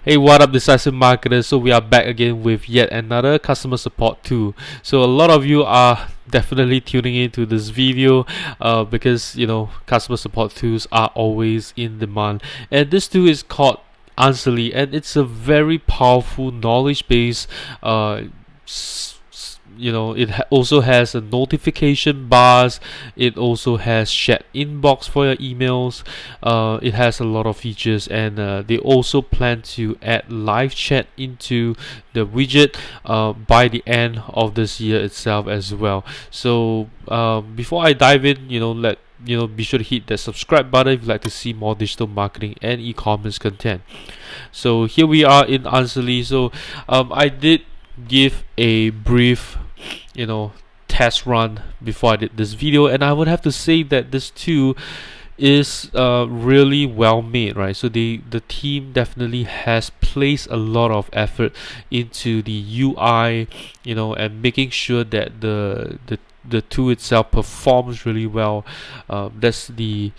Hey, what up, decisive marketers? So we are back again with yet another customer support tool. So a lot of you are definitely tuning into this video because customer support tools are always in demand, and this tool is called Answerly, and it's a very powerful knowledge base. It also has a notification bars. It also has chat inbox for your emails. It has a lot of features, and they also plan to add live chat into the widget by the end of this year itself as well. So before I dive in, be sure to hit that subscribe button if you'd like to see more digital marketing and e-commerce content. So here we are in Answerly. So I did give a brief test run before I did this video, and I would have to say that this tool is really well made, right? So the team definitely has placed a lot of effort into the UI, and making sure that the tool itself performs really well. That's the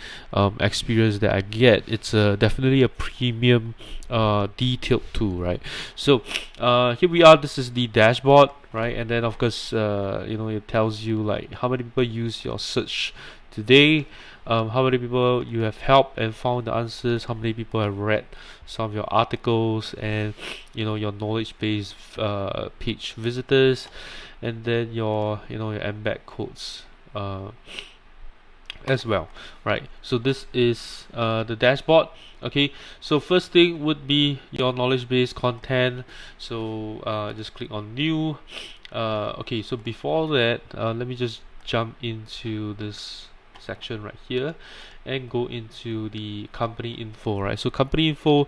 experience that I get. It's definitely a premium detailed tool, right? So here we are. This is the dashboard, right? And then of course it tells you like how many people use your search today, how many people you have helped and found the answers, how many people have read some of your articles, and your knowledge base page visitors, and then your embed quotes as well, right? So this is the dashboard. Okay, so first thing would be your knowledge base content. So just click on new. Okay, so before that, let me just jump into this section right here and go into the company info, right? So company info,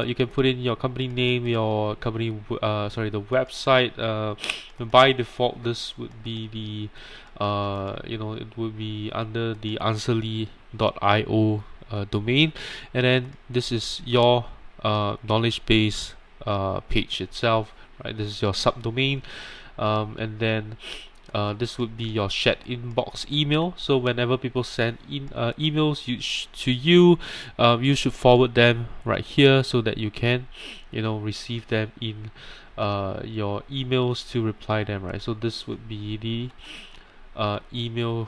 you can put in your company name, your company the website. By default this would be the it would be under the answerly.io domain, and then this is your knowledge base page itself, right? This is your subdomain, and then this would be your chat inbox email. So whenever people send in emails to you, you should forward them right here so that you can receive them in your emails to reply them, right? So this would be the email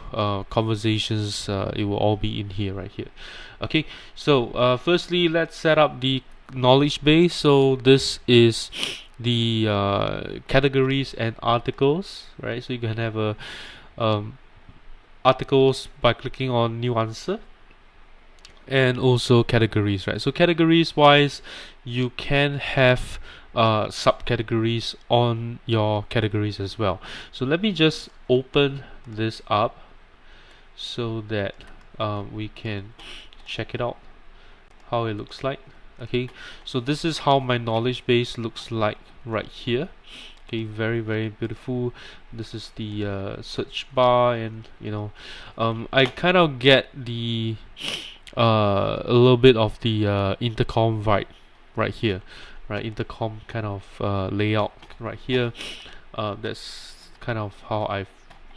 conversations. It will all be in here, right here. Okay, so firstly let's set up the knowledge base. So this is the categories and articles, right? So you can have a articles by clicking on new answer, and also categories, right? So categories wise, you can have subcategories on your categories as well. So let me just open this up so that we can check it out how it looks like. Okay, so this is how my knowledge base looks like right here. Okay, very beautiful. This is the search bar, and I kind of get the a little bit of the intercom vibe right here, right? Intercom kind of layout right here. That's kind of how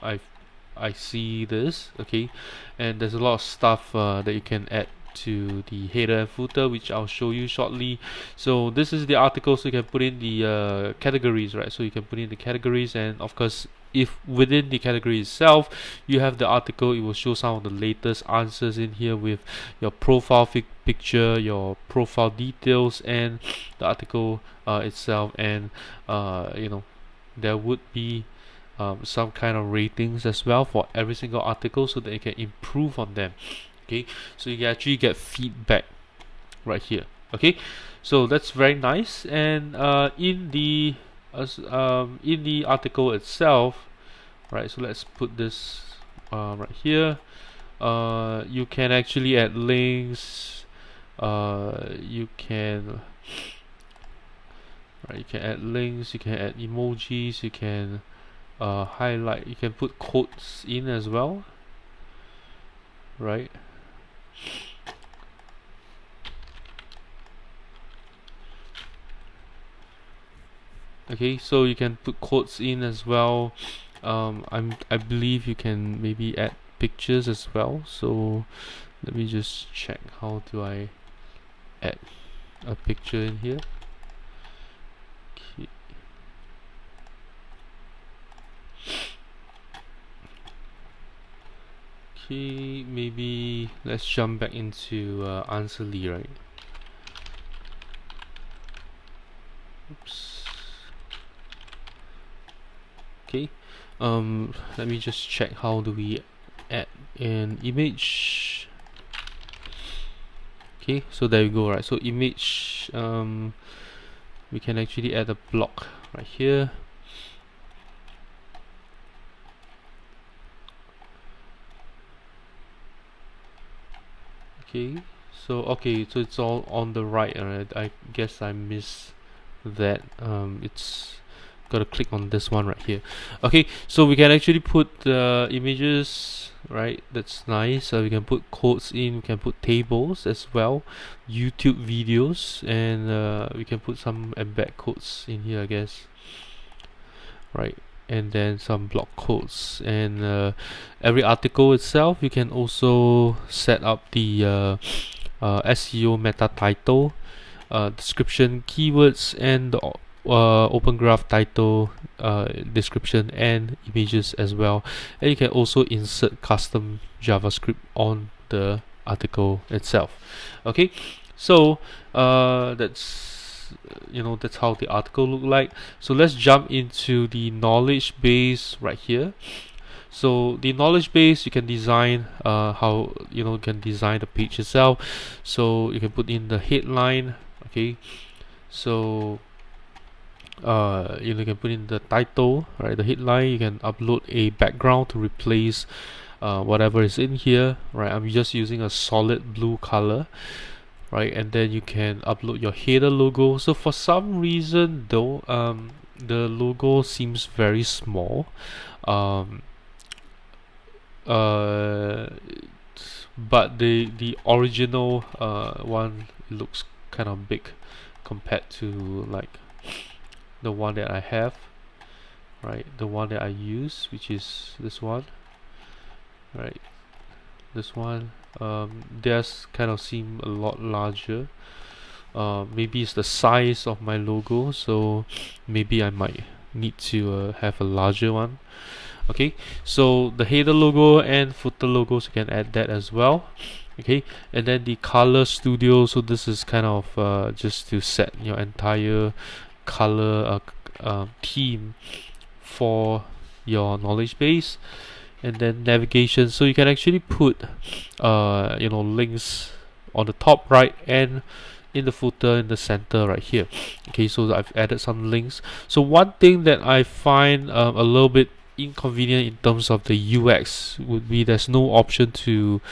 I see this. Okay, and there's a lot of stuff that you can add to the header and footer, which I'll show you shortly. So this is the article, so you can put in the categories, right? So you can put in the categories, and of course if within the category itself you have the article, it will show some of the latest answers in here with your profile picture, your profile details, and the article itself, and there would be some kind of ratings as well for every single article so that you can improve on them. Okay, so you can actually get feedback right here. Okay, so that's very nice. And in the article itself, right? So let's put this right here. You can actually add links. You can add links. You can add emojis. You can highlight. You can put quotes in as well, right? Okay, so you can put quotes in as well. I believe you can maybe add pictures as well. So let me just check, how do I add a picture in here? Okay. Okay, maybe let's jump back into Answerly, right? Oops. Okay. Let me just check how do we add an image. Okay, so there you go, right? So image, we can actually add a block right here. Okay, so it's all on the right, and I guess I missed that. It's gotta click on this one right here. Okay, so we can actually put images, right? That's nice. So we can put quotes in, we can put tables as well, YouTube videos, and we can put some embed quotes in here, I guess, right? And then some blog quotes, and every article itself you can also set up the SEO meta title, description, keywords, and the open graph title, description, and images as well. And you can also insert custom JavaScript on the article itself. Okay, so that's that's how the article look like. So let's jump into the knowledge base right here. So the knowledge base, you can design how you can design the page itself. So you can put in the headline. Okay, so you can put in the title, right? The headline. You can upload a background to replace whatever is in here, right? I'm just using a solid blue color, right? And then you can upload your header logo. So for some reason though, the logo seems very small, um, uh, but the original one looks kind of big compared to like the one that I have, right? The one that I use, which is this one, right? This one, theirs kind of seem a lot larger. Maybe it's the size of my logo, so maybe I might need to have a larger one. Okay, so the header logo and footer logos, you can add that as well. Okay, and then the color studio, so this is kind of just to set your entire color theme for your knowledge base. And then navigation, so you can actually put links on the top right and in the footer in the center right here. Okay, so I've added some links. So one thing that I find a little bit inconvenient in terms of the UX would be there's no option to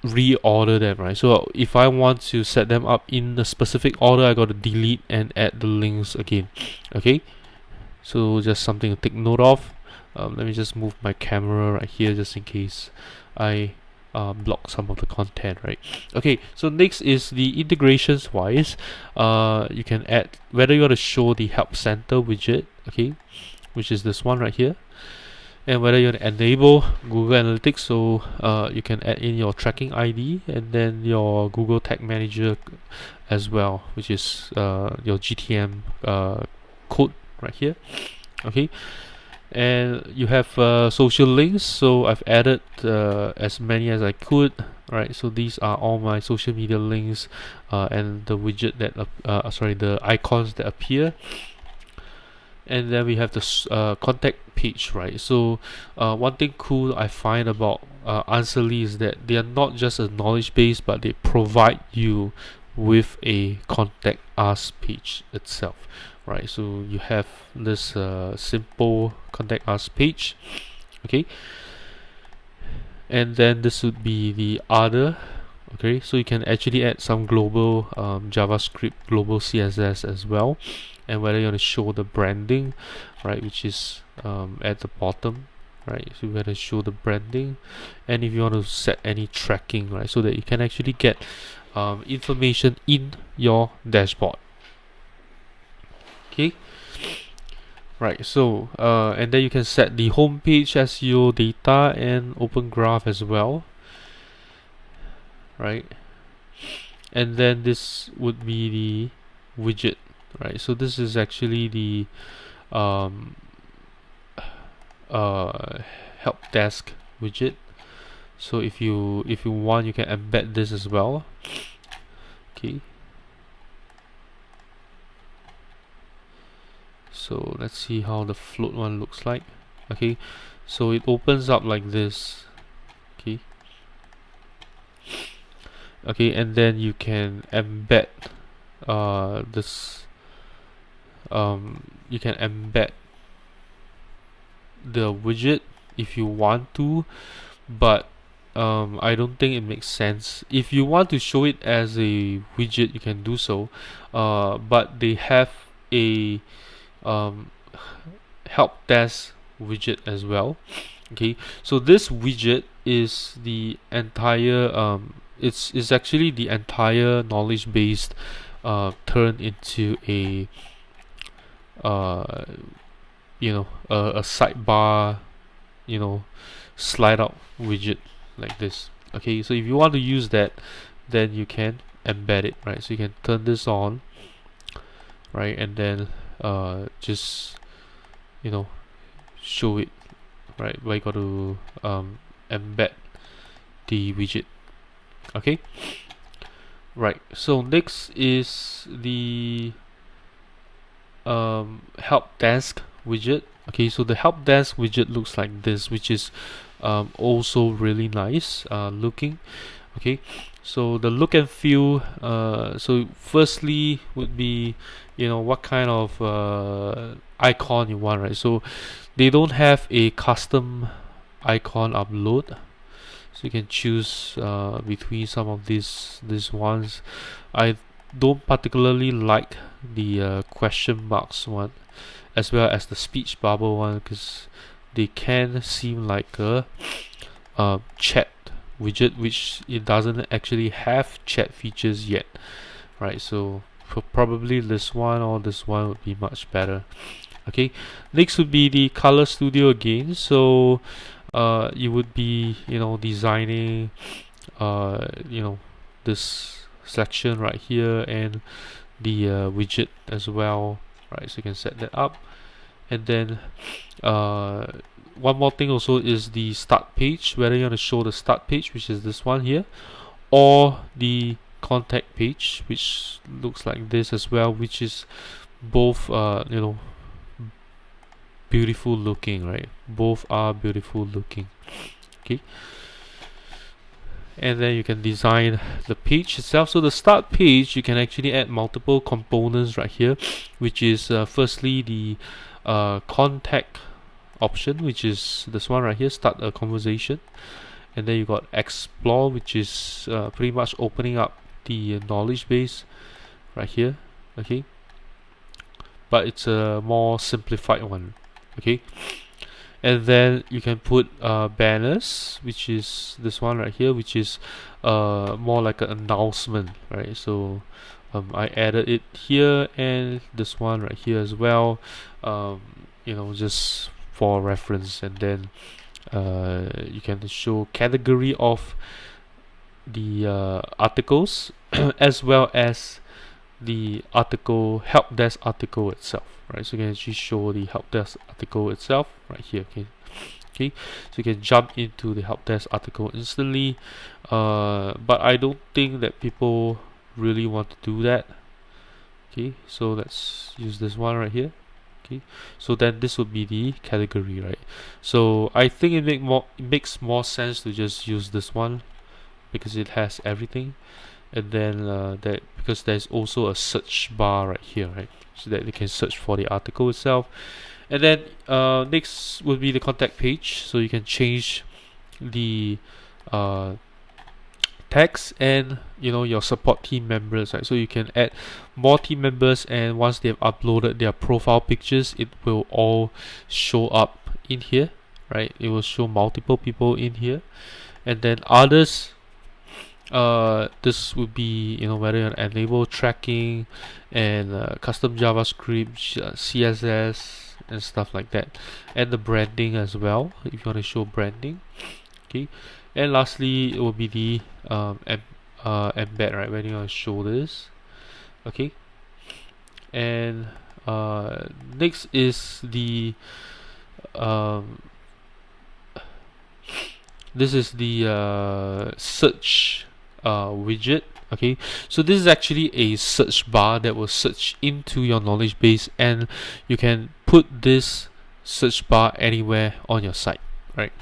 reorder them, right? So if I want to set them up in a specific order, I got to delete and add the links again. Okay, so just something to take note of. Let me just move my camera right here just in case I block some of the content, right? Okay, so next is the integrations wise. You can add whether you want to show the help center widget, okay, which is this one right here, and whether you want to enable Google Analytics, so you can add in your tracking ID and then your Google Tag Manager as well, which is your GTM code right here. Okay, and you have social links, so I've added as many as I could, right? So these are all my social media links and the widget that the icons that appear. And then we have the contact page, right? So one thing cool I find about Answerly is that they are not just a knowledge base, but they provide you with a contact us page itself, right? So you have this simple contact us page, okay, and then this would be the other. Okay, so you can actually add some global JavaScript, global CSS as well, and whether you want to show the branding, right, which is at the bottom, right? So you want to show the branding, and if you want to set any tracking, right, so that you can actually get information in your dashboard. Okay, right, so and then you can set the home page SEO data and open graph as well, right? And then this would be the widget. right? So this is actually the um, help desk widget. So if you want, you can embed this as well. Okay. So let's see how the float one looks like. Okay, so it opens up like this. Okay. Okay, and then you can embed this. You can embed the widget if you want to, but I don't think it makes sense. If you want to show it as a widget, you can do so, but they have a um, help desk widget as well. Okay, so this widget is the entire it's actually the entire knowledge base turned into a uh, a sidebar, slide out widget like this. Okay, so if you want to use that, then you can embed it, right? So you can turn this on, right, and then just show it, right? But you got to embed the widget. Okay, right. So next is the help desk widget. Okay, so the help desk widget looks like this, which is also really nice looking. Okay, so the look and feel, so firstly would be what kind of icon you want, right? So they don't have a custom icon upload, so you can choose between some of these ones. I don't particularly like the question marks one, as well as the speech bubble one, because they can seem like a chat widget, which it doesn't actually have chat features yet, right? So probably this one or this one would be much better. Okay, next would be the color studio again. So you would be designing this section right here and the widget as well, right? So you can set that up, and then one more thing also is the start page, whether you want to show the start page, which is this one here, or the contact page, which looks like this as well, which is both beautiful looking, right? Both are beautiful looking. Okay, and then you can design the page itself. So the start page, you can actually add multiple components right here, which is firstly the contact option, which is this one right here, start a conversation, and then you got explore, which is pretty much opening up the knowledge base right here. Okay, but it's a more simplified one. Okay, and then you can put banners, which is this one right here, which is more like an announcement, right? So I added it here, and this one right here as well, just for reference. And then you can show category of the articles as well as the article help desk article itself, right? So you can actually show the help desk article itself right here. Okay, so you can jump into the help desk article instantly, but I don't think that people really want to do that. Okay, so let's use this one right here. Okay, so then this would be the category, right? So I think it makes more sense to just use this one, because it has everything. And then that, because there's also a search bar right here, right? So that they can search for the article itself. And then next would be the contact page. So you can change the text and your support team members, right? So you can add more team members, and once they've uploaded their profile pictures, it will all show up in here, right? It will show multiple people in here. And then others, this would be whether you enable tracking and custom JavaScript, CSS and stuff like that, and the branding as well if you want to show branding. Okay, and lastly it will be the embed, right, when you want to show this. Okay, And next is the um, this is the search widget. Okay, so this is actually a search bar that will search into your knowledge base, and you can put this search bar anywhere on your site, right?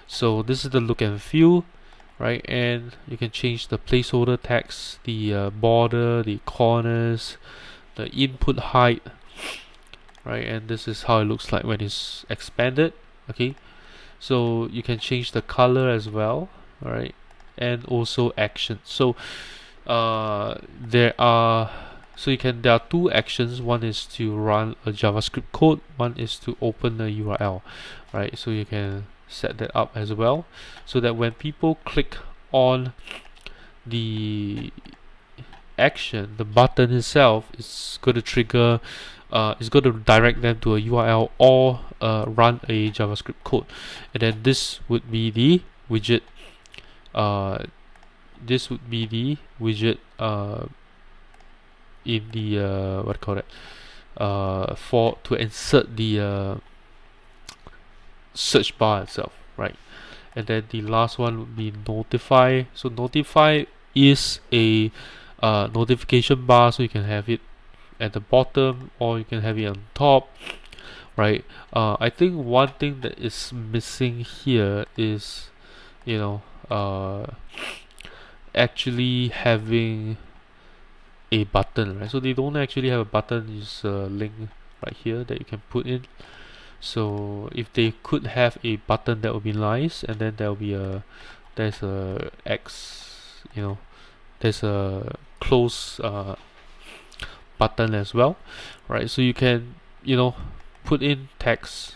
So this is the look and feel, right? And you can change the placeholder text, the border, the corners, the input height, right? And this is how it looks like when it's expanded. Okay, so you can change the color as well, alright, and also action. So there are two actions. One is to run a JavaScript code, one is to open a URL, right? So you can set that up as well, so that when people click on the action, the button itself is going to trigger is going to direct them to a URL or run a JavaScript code. And then this would be the widget in the what do you call it, for to insert the search bar itself, right? And then the last one would be notify. So notify is a notification bar, so you can have it at the bottom or you can have it on top, right? I think one thing that is missing here is, you know, actually having a button, right? So they don't actually have a button. It's a link right here that you can put in. So if they could have a button, that would be nice. And then there's a X, you know, there's a close button as well, right? So you can, you know, put in text,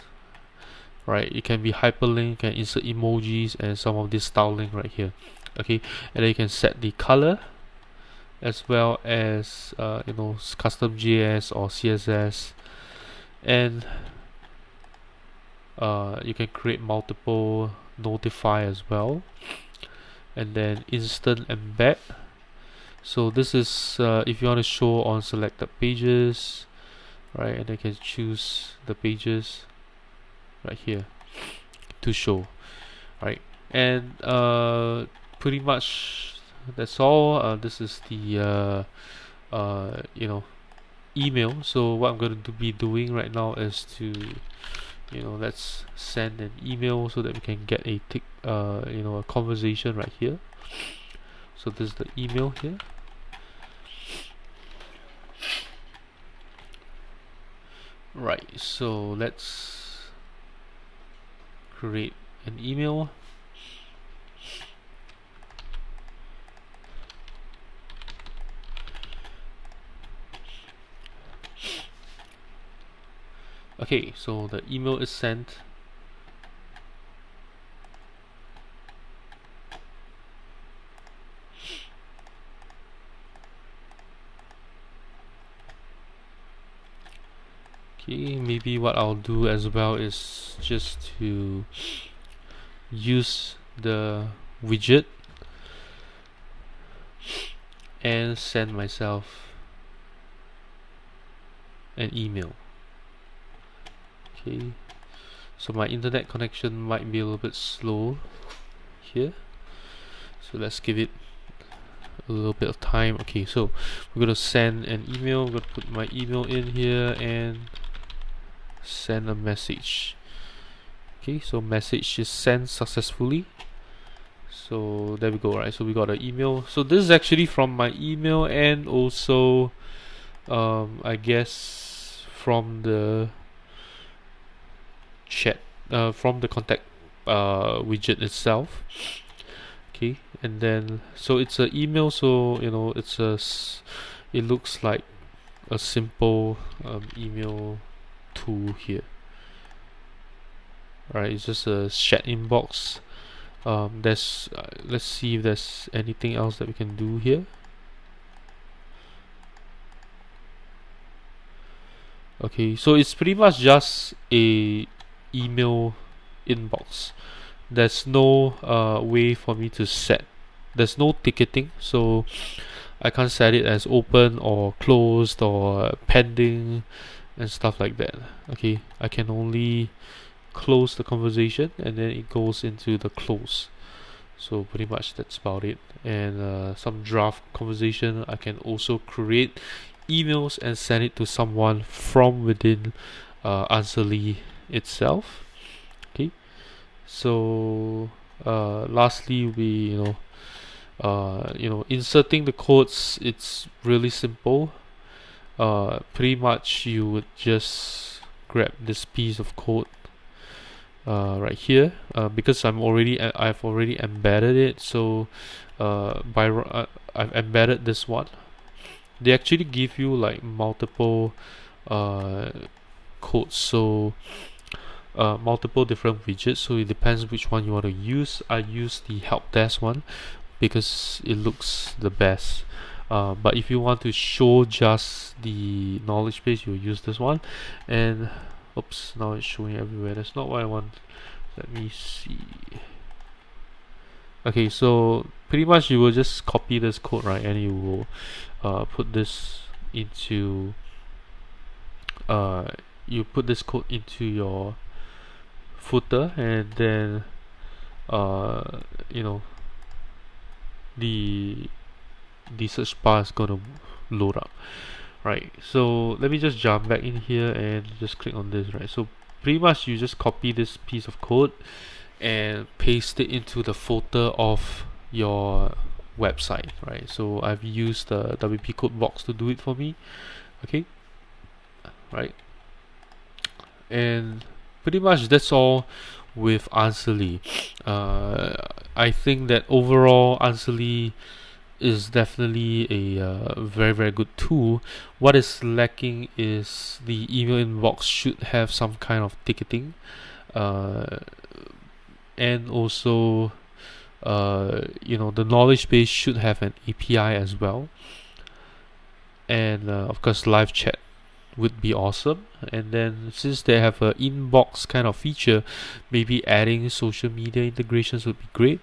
right? It can be hyperlink, you can insert emojis and some of this styling right here. Okay, and then you can set the color as well as you know, custom JS or CSS, and you can create multiple notify as well, and then instant embed. So this is if you want to show on selected pages, right? And I can choose the pages right here to show, right? And pretty much that's all. This is the you know, email. So what I'm going to be doing right now is to, you know, let's send an email so that we can get a you know, a conversation right here. So this is the email here. Right, so let's create an email. Okay, so the email is sent. Okay, maybe what I'll do as well is just to use the widget and send myself an email. Okay, so my internet connection might be a little bit slow here, so let's give it a little bit of time. Okay, so we're gonna send an email. I'm gonna put my email in here and send a message. Okay, so message is sent successfully. So there we go, right? So we got an email. So this is actually from my email, and also I guess from the chat, from the contact widget itself. Okay, and then so it's an email, so you know, it looks like a simple email tool here. Right, it's just a chat inbox. There's let's see if there's anything else that we can do here. Okay, so it's pretty much just a email inbox. There's no way for me to set. There's no ticketing, so I can't set it as open or closed or pending and stuff like that. Okay, I can only close the conversation and then it goes into the close. So pretty much that's about it. And some draft conversation, I can also create emails and send it to someone from within Answerly itself. Okay, so lastly, we inserting the quotes. It's really simple. Pretty much you would just grab this piece of code right here, because I've already embedded it. So I've embedded this one. They actually give you like multiple codes, so multiple different widgets, so it depends which one you want to use. I use the help desk one because it looks the best. But if you want to show just the knowledge base, you'll use this one. And oops, now it's showing everywhere. That's not what I want. Let me see. Okay, so pretty much you will just copy this code, right, and you will put this into you put this code into your footer, and then the search bar is gonna load up. Right, so let me just jump back in here and just click on this. Right, so pretty much you just copy this piece of code and paste it into the footer of your website. Right, so I've used the WP code box to do it for me. Okay, right, and pretty much that's all with Answerly. I think that overall Answerly is definitely a very, very good tool. What is lacking is the email inbox should have some kind of ticketing, and also the knowledge base should have an API as well, and of course live chat would be awesome. And then since they have an inbox kind of feature, maybe adding social media integrations would be great.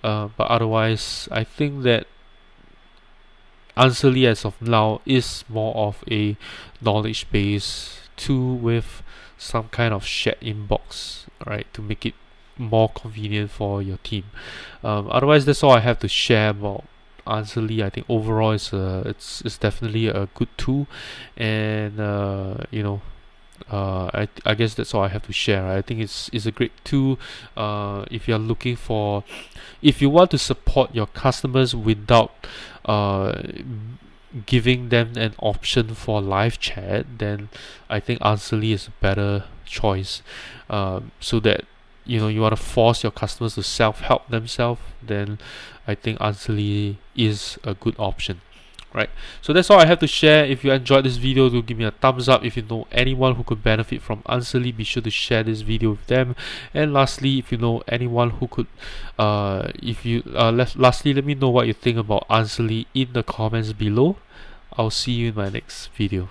But otherwise, I think that Answerly as of now is more of a knowledge base tool with some kind of shared inbox, right, to make it more convenient for your team. Otherwise, that's all I have to share about Answerly. I think overall it's definitely a good tool, and I guess that's all I have to share. I think it's a great tool if you're looking for, if you want to support your customers without giving them an option for live chat, then I think Answerly is a better choice. So that you want to force your customers to self-help themselves, then I think Answerly is a good option. Right, so that's all I have to share. If you enjoyed this video, do give me a thumbs up. If you know anyone who could benefit from Answerly, be sure to share this video with them. And lastly, if you know anyone who could lastly, let me know what you think about Answerly in the comments below. I'll see you in my next video.